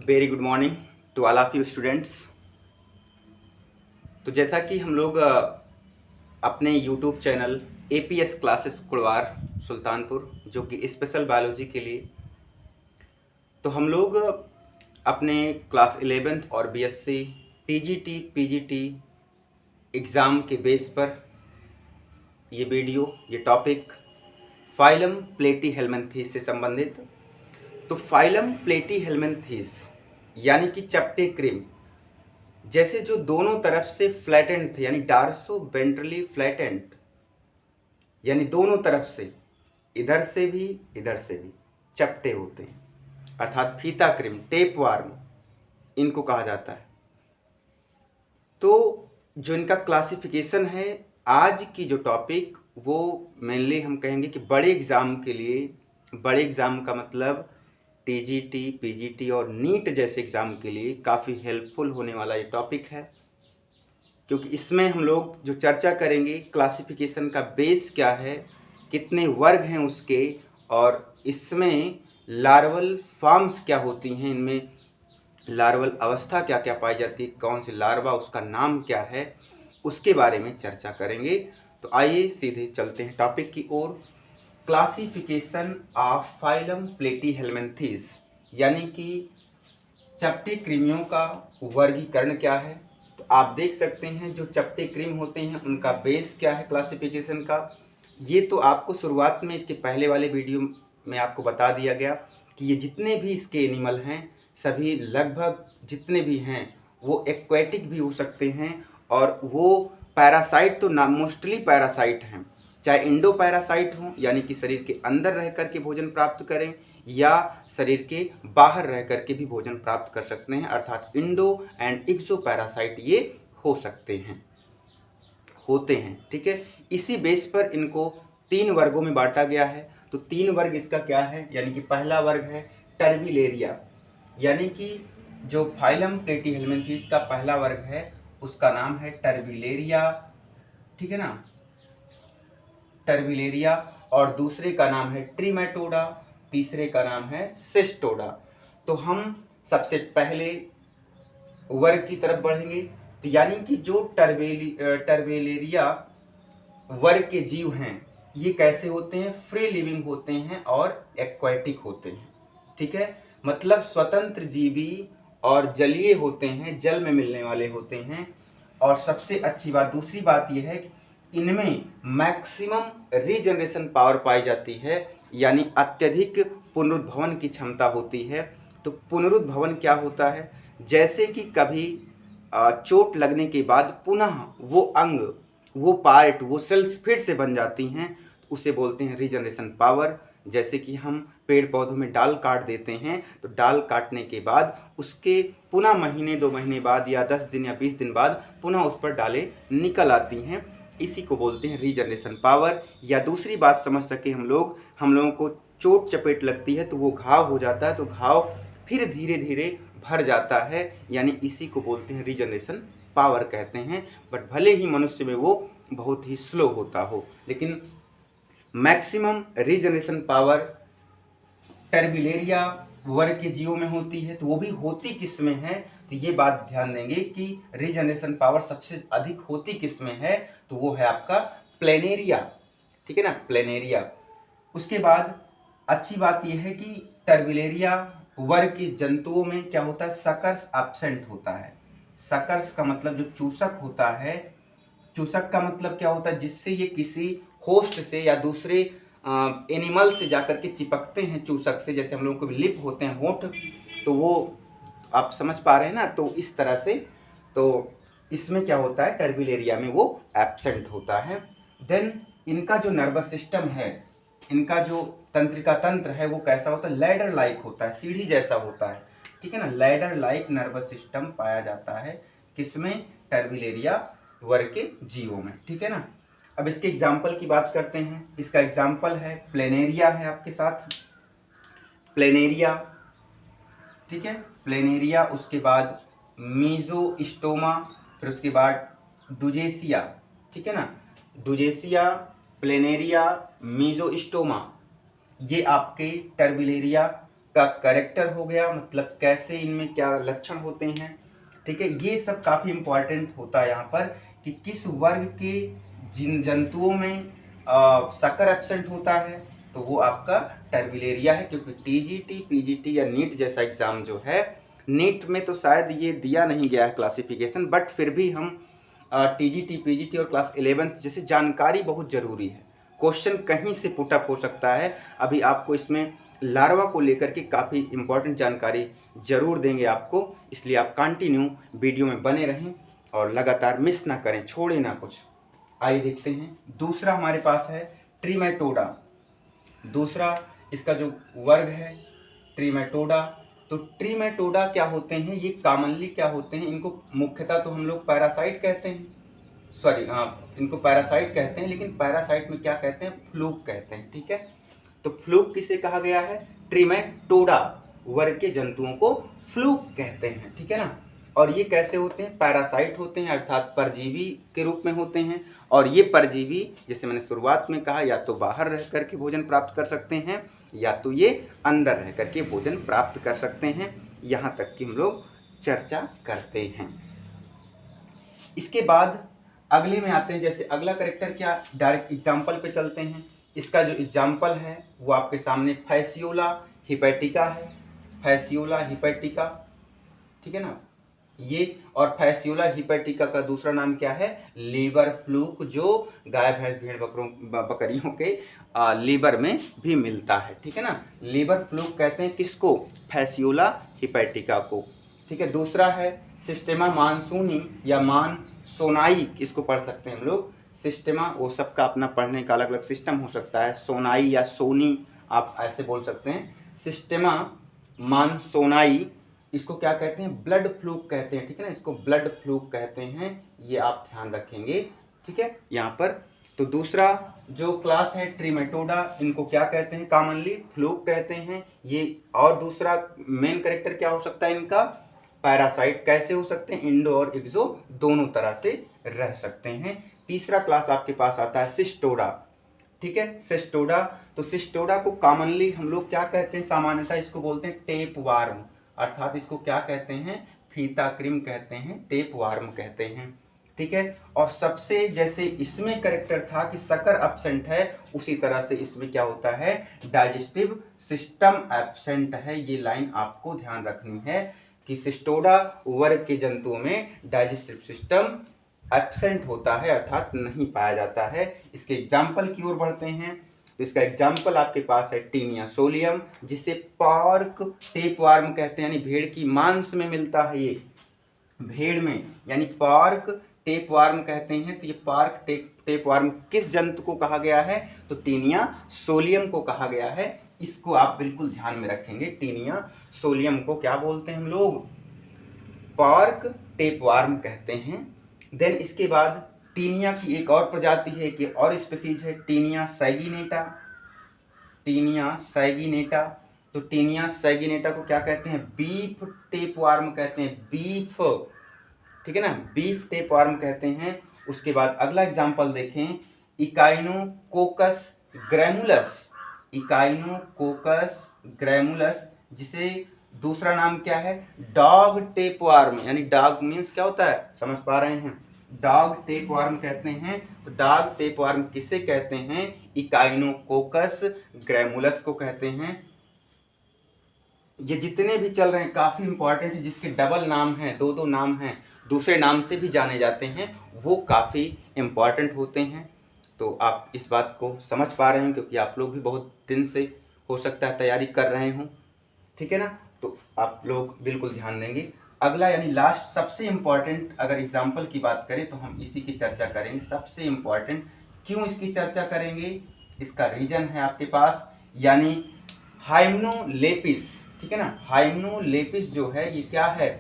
Very good morning to all of you students. तो जैसा कि हम लोग अपने YouTube channel APS classes Kudwar Sultanpur जो कि स्पेशल बायोलॉजी के लिए, तो हम लोग अपने क्लास 11th और बीएससी टीजीटी पीजीटी एग्ज़ाम के बेस पर ये टॉपिक फाइलम प्लेटीहेल्मिन्थीस से संबंधित। तो फाइलम प्लेटीहेल्मिन्थीस यानी कि चपटे क्रीम जैसे जो दोनों तरफ से फ्लैटेंड थे, यानी डार्सो वेंट्रली फ्लैटेंड, यानी दोनों तरफ से इधर से भी चपटे होते हैं, अर्थात फीता क्रीम, टेप वार्म इनको कहा जाता है। तो जो इनका क्लासिफिकेशन है, आज की जो टॉपिक वो मेनली हम कहेंगे कि बड़े एग्ज़ाम के लिए, बड़े एग्ज़ाम का मतलब टीजीटी पीजीटी और नीट जैसे एग्ज़ाम के लिए काफ़ी हेल्पफुल होने वाला ये टॉपिक है, क्योंकि इसमें हम लोग जो चर्चा करेंगे क्लासिफिकेशन का बेस क्या है, कितने वर्ग हैं उसके, और इसमें लार्वल फॉर्म्स क्या होती हैं, इनमें लार्वल अवस्था क्या क्या पाई जाती है, कौन सी लार्वा, उसका नाम क्या है, उसके बारे में चर्चा करेंगे। तो आइए सीधे चलते हैं टॉपिक की ओर। क्लासिफिकेशन ऑफ फाइलम प्लेटीहेल्मिन्थीस यानी कि चपटे कृमियों का वर्गीकरण क्या है। तो आप देख सकते हैं जो चपटे क्रीम होते हैं उनका बेस क्या है क्लासिफिकेशन का। ये तो आपको शुरुआत में इसके पहले वाले वीडियो में आपको बता दिया गया कि ये जितने भी इसके एनिमल हैं, सभी लगभग जितने भी हैं वो एक्वेटिक भी हो सकते हैं, और वो पैरासाइट तो ना मोस्टली पैरासाइट हैं, चाहे इंडो पैरासाइट हों यानी कि शरीर के अंदर रह कर के भोजन प्राप्त करें, या शरीर के बाहर रह कर के भी भोजन प्राप्त कर सकते हैं, अर्थात इंडो एंड एक्सो पैरासाइट ये हो सकते हैं, होते हैं। ठीक है, इसी बेस पर इनको 3 वर्गों में बांटा गया है। तो 3 वर्ग इसका क्या है, यानी कि पहला वर्ग है टर्बिलेरिया, यानी कि जो फाइलम प्लेटीहेल्मिन्थीस का पहला वर्ग है उसका नाम है टर्बिलेरिया, ठीक है ना, टर्बिलेरिया। और दूसरे का नाम है ट्रिमेटोडा, तीसरे का नाम है सिस्टोडा। तो हम सबसे पहले वर्ग की तरफ बढ़ेंगे, तो यानी कि जो टर्बिलेरिया वर्ग के जीव हैं ये कैसे होते हैं, फ्री लिविंग होते हैं और एक्वाटिक होते हैं। ठीक है, मतलब स्वतंत्र जीवी और जलीय होते हैं, जल में मिलने वाले होते हैं। और सबसे अच्छी बात, दूसरी बात यह है कि इनमें मैक्सिमम रीजनरेशन पावर पाई जाती है, यानी अत्यधिक पुनरुद्भवन की क्षमता होती है। तो पुनरुद्भवन क्या होता है, जैसे कि कभी चोट लगने के बाद पुनः वो अंग, वो पार्ट, वो सेल्स फिर से बन जाती हैं, उसे बोलते हैं रीजनरेशन पावर। जैसे कि हम पेड़ पौधों में डाल काट देते हैं, तो डाल काटने के बाद उसके पुनः महीने 2 महीने बाद या 10 दिन या 20 दिन बाद पुनः उस पर डालें निकल आती हैं, इसी को बोलते हैं रीजनरेशन पावर। या दूसरी बात समझ सके हम लोगों को चोट चपेट लगती है तो वो घाव हो जाता है, तो घाव फिर धीरे धीरे भर जाता है, यानी इसी को बोलते हैं रीजनरेशन पावर कहते हैं। बट भले ही मनुष्य में वो बहुत ही स्लो होता हो, लेकिन मैक्सिमम रीजनरेशन पावर टर्बिलेरिया वर्ग के जीवों में होती है। तो वो भी होती किस में है, तो ये बात ध्यान देंगे कि रीजनरेशन पावर सबसे अधिक होती किस में है, तो वो है आपका प्लेनेरिया, ठीक है ना, प्लेनेरिया। उसके बाद अच्छी बात यह है कि टर्बिलेरिया वर्ग के जंतुओं में क्या होता है, सकर्स एब्सेंट होता है। सकर्स का मतलब जो चूसक होता है, चूसक का मतलब क्या होता है, जिससे ये किसी होस्ट से या दूसरे एनिमल से जाकर के चिपकते हैं चूसक से, जैसे हम लोगों को भी लिप होते हैं, होंठ, तो वो आप समझ पा रहे हैं ना। तो इस तरह से तो इसमें क्या होता है, टर्बिलेरिया में वो एब्सेंट होता है। देन इनका जो नर्वस सिस्टम है, इनका जो तंत्रिका तंत्र है वो कैसा होता है, लैडर लाइक होता है, सीढ़ी जैसा होता है, ठीक है ना, लैडर लाइक नर्वस सिस्टम पाया जाता है किसमें, टर्बिलेरिया वर्ग के जीवों में, ठीक है ना। अब इसके एग्जाम्पल की बात करते हैं। इसका एग्जाम्पल है प्लेनेरिया, है आपके साथ प्लेनेरिया, ठीक है, प्लेनेरिया। उसके बाद मीजोस्टोमा, फिर उसके बाद डुजेसिया, ठीक है ना, डुजेसिया, प्लेनेरिया, मीजोस्टोमा, ये आपके टर्बिलेरिया का कैरेक्टर हो गया, मतलब कैसे इनमें क्या लक्षण होते हैं, ठीक है। ये सब काफ़ी इम्पॉर्टेंट होता है यहाँ पर कि किस वर्ग के जिन जंतुओं में शक्कर एब्सेंट होता है, तो वो आपका टर्बिलेरिया है। क्योंकि टीजीटी, पीजीटी या नीट जैसा एग्ज़ाम जो है, नीट में तो शायद ये दिया नहीं गया है क्लासिफिकेशन, बट फिर भी हम टीजीटी, पीजीटी और क्लास 11th जैसे जानकारी बहुत ज़रूरी है। क्वेश्चन कहीं से पुटअप हो सकता है। अभी आपको इसमें लार्वा को लेकर के काफ़ी इम्पोर्टेंट जानकारी ज़रूर देंगे आपको, इसलिए आप कंटिन्यू वीडियो में बने रहें और लगातार मिस ना करें, छोड़े ना कुछ। आइए देखते हैं। दूसरा हमारे पास है ट्रीमेटोडा। दूसरा इसका जो वर्ग है ट्रीमेटोडा। तो ट्रीमेटोडा क्या होते हैं, ये कॉमनली क्या होते हैं, इनको मुख्यतः तो हम लोग पैरासाइट कहते हैं, सॉरी इनको पैरासाइट कहते हैं, लेकिन पैरासाइट में क्या कहते हैं, फ्लूक कहते हैं, ठीक है। तो फ्लूक किसे कहा गया है, ट्रीमेटोडा वर्ग के जंतुओं को फ्लूक कहते हैं, ठीक है ना। और ये कैसे होते हैं, पैरासाइट होते हैं, अर्थात परजीवी के रूप में होते हैं। और ये परजीवी, जैसे मैंने शुरुआत में कहा, या तो बाहर रह करके भोजन प्राप्त कर सकते हैं, या तो ये अंदर रह करके भोजन प्राप्त कर सकते हैं। यहाँ तक कि हम लोग चर्चा करते हैं। इसके बाद अगले में आते हैं। जैसे अगला करेक्टर क्या, डायरेक्ट एग्जाम्पल पे चलते हैं। इसका जो एग्जाम्पल है वो आपके सामने फैसियोला हिपैटिका है, फैसियोला हिपैटिका, ठीक है ना ये। और फैसियोला हिपैटिका का दूसरा नाम क्या है, लीवर फ्लूक, जो गाय भैंस भेड़ बकरियों के लीवर में भी मिलता है, ठीक है ना। लीवर फ्लूक कहते हैं किसको, फैसियोला हिपैटिका को, ठीक है। दूसरा है सिस्टेमा मानसूनी या मानसोनाई, इसको पढ़ सकते हैं हम लोग। सिस्टेमा, वो सबका अपना पढ़ने का अलग अलग सिस्टम हो सकता है, सोनाई या सोनी आप ऐसे बोल सकते हैं। सिस्टेमा मानसोनाई, इसको क्या कहते हैं, ब्लड फ्लूक कहते हैं, ठीक है ना, इसको ब्लड फ्लूक कहते हैं, ये आप ध्यान रखेंगे, ठीक है यहाँ पर। तो दूसरा जो क्लास है ट्रीमेटोडा, इनको क्या कहते हैं, कॉमनली फ्लूक कहते हैं ये। और दूसरा मेन कैरेक्टर क्या हो सकता है इनका, पैरासाइट। कैसे हो सकते हैं, इंडो और एक्सो दोनों तरह से रह सकते हैं। तीसरा क्लास आपके पास आता है सिस्टोडा, ठीक है, सिस्टोडा। तो सिस्टोडा को कॉमनली हम लोग क्या कहते हैं, सामान्यतः इसको बोलते हैं टेप वार्म, अर्थात इसको क्या कहते हैं, फीता क्रिम कहते हैं, टेप वार्म कहते हैं, ठीक है। और सबसे जैसे इसमें कैरेक्टर था कि शक्कर एब्सेंट है, उसी तरह से इसमें क्या होता है, डाइजेस्टिव सिस्टम एब्सेंट है। ये लाइन आपको ध्यान रखनी है कि सिस्टोडा वर्ग के जंतुओं में डाइजेस्टिव सिस्टम एब्सेंट होता है, अर्थात नहीं पाया जाता है। इसके एग्जाम्पल की ओर बढ़ते हैं। तो इसका एग्जाम्पल आपके पास है टीनिया सोलियम, जिसे पार्क टेपवार्म कहते हैं, यानी भेड़ की मांस में मिलता है ये, भेड़ में, यानी पार्क टेपवार्म कहते हैं। तो ये पार्क टेपवार्म किस जंतु को कहा गया है, तो टीनिया सोलियम को कहा गया है। इसको आप बिल्कुल ध्यान में रखेंगे, टीनिया सोलियम को क्या बोलते हैं हम लोग, पार्क टेपवार्म कहते हैं। देन इसके बाद टीनिया की एक और प्रजाति है, एक और स्पीसीज है टीनिया सैगिनेटा, टीनिया सैगिनेटा। तो टीनिया सैगिनेटा को क्या कहते हैं, बीफ टेपवार्म कहते हैं, बीफ, ठीक है ना, बीफ टेपवार्म कहते हैं। उसके बाद अगला एग्जांपल देखें, इकाइनोकोकस ग्रैमुलस, इकाइनोकोकस ग्रैमुलस, जिसे दूसरा नाम क्या है, डॉग टेपवार्म, यानी डॉग मीन्स क्या होता है, समझ पा रहे हैं, डॉग टेपवार्म कहते हैं। तो डॉग टेपवार्म किसे कहते हैं, इकाइनोकोकस ग्रैमुलस को कहते हैं। ये जितने भी चल रहे हैं काफ़ी इंपॉर्टेंट है, जिसके डबल नाम हैं, दो दो नाम हैं, दूसरे नाम से भी जाने जाते हैं, वो काफ़ी इम्पॉर्टेंट होते हैं। तो आप इस बात को समझ पा रहे हैं, क्योंकि आप लोग भी बहुत दिन से हो सकता है तैयारी कर रहे हों, ठीक है ना। तो आप लोग बिल्कुल ध्यान देंगे। अगला यानी लास्ट सबसे इम्पॉर्टेंट, अगर एग्जाम्पल की बात करें तो हम इसी की चर्चा करेंगे। सबसे इम्पॉर्टेंट क्यों इसकी चर्चा करेंगे, इसका रीजन है आपके पास, यानी हाइम्नोलेपिस, ठीक है ना। हाइम्नोलेपिस जो है ये क्या है,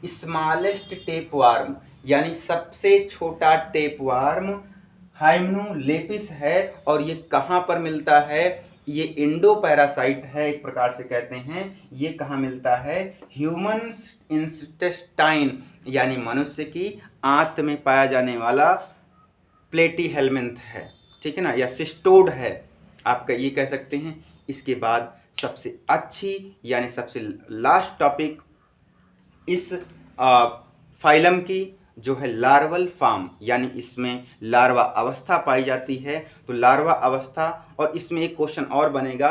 स्मॉलेस्ट टेपवार्म, यानी सबसे छोटा टेपवार्म हाइम्नोलेपिस है। और ये कहाँ पर मिलता है, ये इंडो पैरासाइट है, एक प्रकार से कहते हैं। ये कहाँ मिलता है, ह्यूमन इंटेस्टाइन, यानी मनुष्य की आंत में पाया जाने वाला प्लेटीहेल्मिन्थ है, ठीक है ना, या सिस्टोड है, आपका ये कह सकते हैं। इसके बाद सबसे अच्छी यानी सबसे लास्ट टॉपिक इस फाइलम की जो है लार्वल फॉर्म, यानी इसमें लार्वा अवस्था पाई जाती है। तो लार्वा अवस्था, और इसमें एक क्वेश्चन और बनेगा,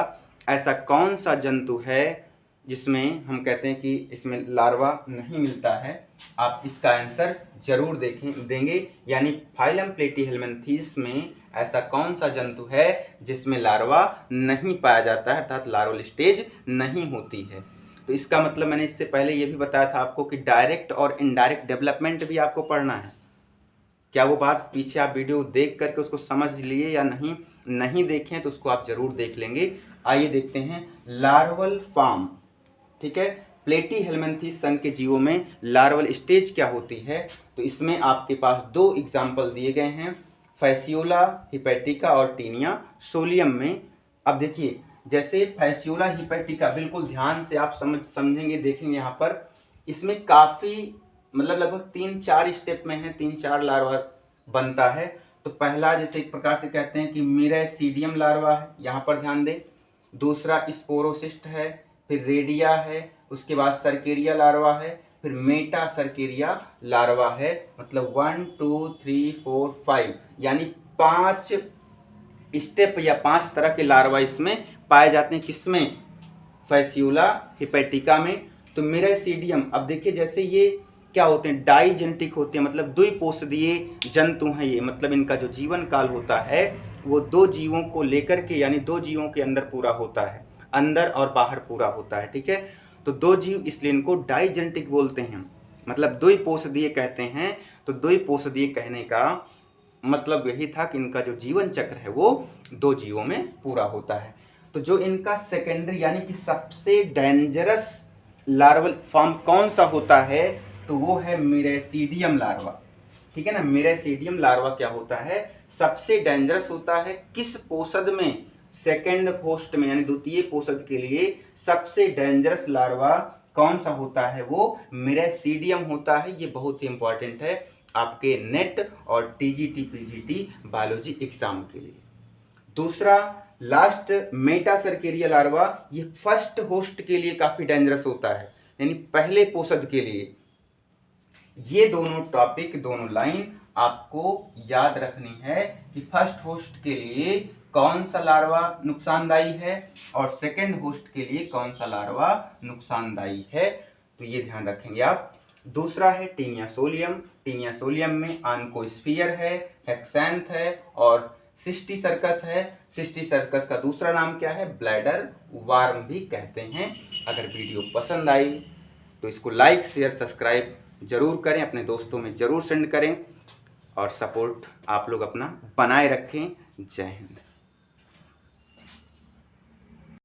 ऐसा कौन सा जंतु है जिसमें हम कहते हैं कि इसमें लार्वा नहीं मिलता है। आप इसका आंसर जरूर देंगे, यानी फाइलम प्लेटीहेल्मिन्थीस में ऐसा कौन सा जंतु है जिसमें लार्वा नहीं पाया जाता है, अर्थात लार्वल स्टेज नहीं होती है। तो इसका मतलब मैंने इससे पहले ये भी बताया था आपको कि डायरेक्ट और इनडायरेक्ट डेवलपमेंट भी आपको पढ़ना है। क्या वो बात पीछे आप वीडियो देख करके उसको समझ लिए या नहीं देखें तो उसको आप जरूर देख लेंगे। आइए देखते हैं लार्वल फॉर्म। ठीक है, प्लेटीहेल्मिन्थीस संघ के जीवों में लार्वल स्टेज क्या होती है। तो इसमें आपके पास 2 एग्जाम्पल दिए गए हैं, फैसियोला हिपैटिका और टीनिया सोलियम में। अब देखिए, जैसे फैसियोला हिपैटिका, बिल्कुल ध्यान से आप समझेंगे, देखेंगे यहाँ पर इसमें काफ़ी मतलब लगभग 3-4 स्टेप में है, 3-4 लार्वा बनता है। तो पहला जैसे एक प्रकार से कहते हैं कि मिरेसीडियम लार्वा है, यहाँ पर ध्यान दें। दूसरा स्पोरोसिस्ट है, फिर रेडिया है, उसके बाद सर्केरिया लार्वा है, फिर मेटा सर्केरिया लार्वा है। मतलब 1 2 3 4 5 यानी 5 स्टेप या 5 तरह के लार्वा इसमें पाए जाते हैं। किसमें? फैसियोला हिपैटिका में। तो मिरेसीडियम, अब देखिए जैसे ये क्या होते हैं, डाइजेनेटिक होते हैं, मतलब द्विपोषदीय जंतु हैं ये। मतलब इनका जो जीवन काल होता है वो 2 जीवों को लेकर के, यानी 2 जीवों के अंदर पूरा होता है, अंदर और बाहर पूरा होता है। ठीक है, तो 2 जीव, इसलिए इनको डाइजेनेटिक बोलते हैं, मतलब द्विपोषदीय कहते हैं। तो द्विपोषदीय कहने का मतलब यही था कि इनका जो जीवन चक्र है वो 2 जीवों में पूरा होता है। तो जो इनका सेकेंडरी यानी कि सबसे डेंजरस लार्वल फॉर्म कौन सा होता है, तो वो है मिरेसीडियम लार्वा। ठीक है ना, मिरेसीडियम लार्वा क्या होता है, सबसे डेंजरस होता है। किस पोषद में? सेकेंड पोस्ट में, यानी द्वितीय पोषद के लिए सबसे डेंजरस लार्वा कौन सा होता है, वो मिरेसीडियम होता है। ये बहुत ही इंपॉर्टेंट है आपके नेट और टीजीटी पीजीटी बायोलॉजी एग्जाम के लिए। दूसरा लास्ट मेटा सर्केरिया लार्वा, ये फर्स्ट होस्ट के लिए काफी डेंजरस होता है, यानी पहले पोषद के लिए। ये दोनों टॉपिक, दोनों लाइन आपको याद रखनी है कि फर्स्ट होस्ट के लिए कौन सा लार्वा नुकसानदायी है और सेकंड होस्ट के लिए कौन सा लार्वा नुकसानदायी है। तो ये ध्यान रखेंगे आप। दूसरा है टीनिया सोलियम। टीनिया सोलियम में आन्कोस्फीयर है, हेक्सैंथ है और सिस्टी सर्कस है। सिस्टी सर्कस का दूसरा नाम क्या है? ब्लैडर वार्म भी कहते हैं। अगर वीडियो पसंद आई तो इसको लाइक शेयर सब्सक्राइब जरूर करें, अपने दोस्तों में जरूर सेंड करें और सपोर्ट आप लोग अपना बनाए रखें। जय हिंद।